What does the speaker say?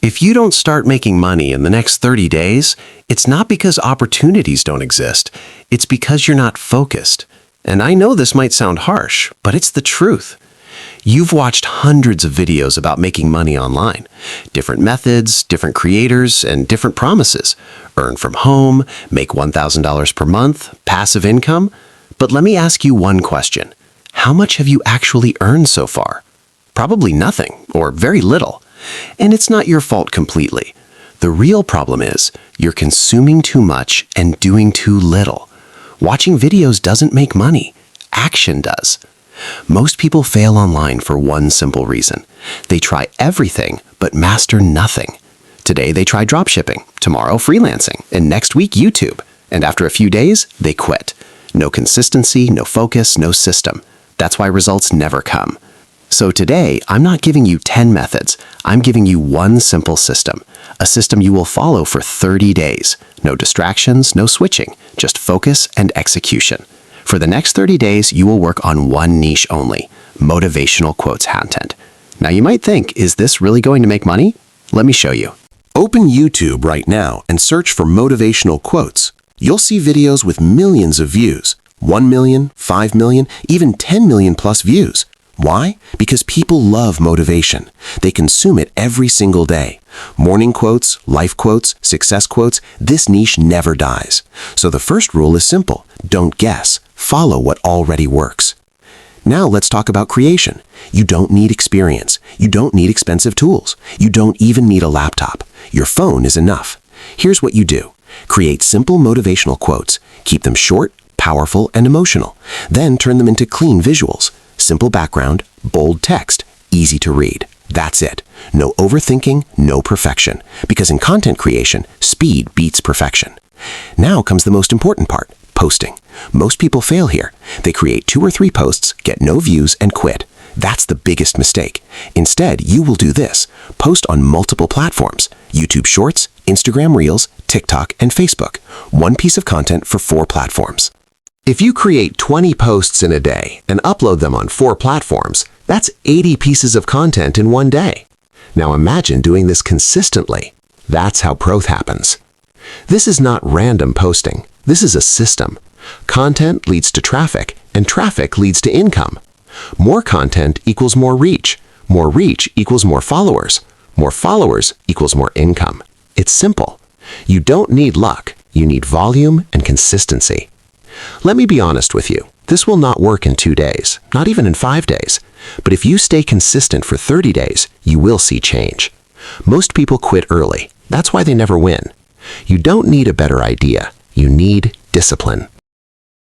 If you don't start making money in the next 30 days, it's not because opportunities don't exist. It's because you're not focused. And I know this might sound harsh, but it's the truth. You've watched hundreds of videos about making money online. Different methods, different creators, and different promises. Earn from home, make $1,000 per month, passive income. But let me ask you one question. How much have you actually earned so far? Probably nothing, or very little. And it's not your fault completely. The real problem is you're consuming too much and doing too little. Watching videos doesn't make money. Action does. Most people fail online for one simple reason. They try everything but master nothing. Today they try dropshipping, tomorrow freelancing, and next week YouTube. And after a few days, they quit. No consistency, no focus, no system. That's why results never come. So today, I'm not giving you 10 methods. I'm giving you one simple system. A system you will follow for 30 days. No distractions, no switching, just focus and execution. For the next 30 days, you will work on one niche only, motivational quotes content. Now you might think, is this really going to make money? Let me show you. Open YouTube right now and search for motivational quotes. You'll see videos with millions of views, 1 million, 5 million, even 10 million plus views. Why? Because people love motivation. They consume it every single day. Morning quotes, life quotes, success quotes, this niche never dies. So the first rule is simple. Don't guess. Follow what already works. Now let's talk about creation. You don't need experience. You don't need expensive tools. You don't even need a laptop. Your phone is enough. Here's what you do. Create simple motivational quotes. Keep them short, powerful, and emotional. Then turn them into clean visuals. Simple background, bold text, easy to read. That's it. No overthinking, no perfection. Because in content creation, speed beats perfection. Now comes the most important part, posting. Most people fail here. They create 2 or 3 posts, get no views, and quit. That's the biggest mistake. Instead, you will do this. Post on multiple platforms. YouTube Shorts, Instagram Reels, TikTok, and Facebook. One piece of content for 4 platforms. If you create 20 posts in a day and upload them on 4 platforms, that's 80 pieces of content in one day. Now imagine doing this consistently. That's how growth happens. This is not random posting. This is a system. Content leads to traffic, and traffic leads to income. More content equals more reach. More reach equals more followers. More followers equals more income. It's simple. You don't need luck. You need volume and consistency. Let me be honest with you. This will not work in 2 days, not even in 5 days. But if you stay consistent for 30 days, you will see change. Most people quit early. That's why they never win. You don't need a better idea. You need discipline.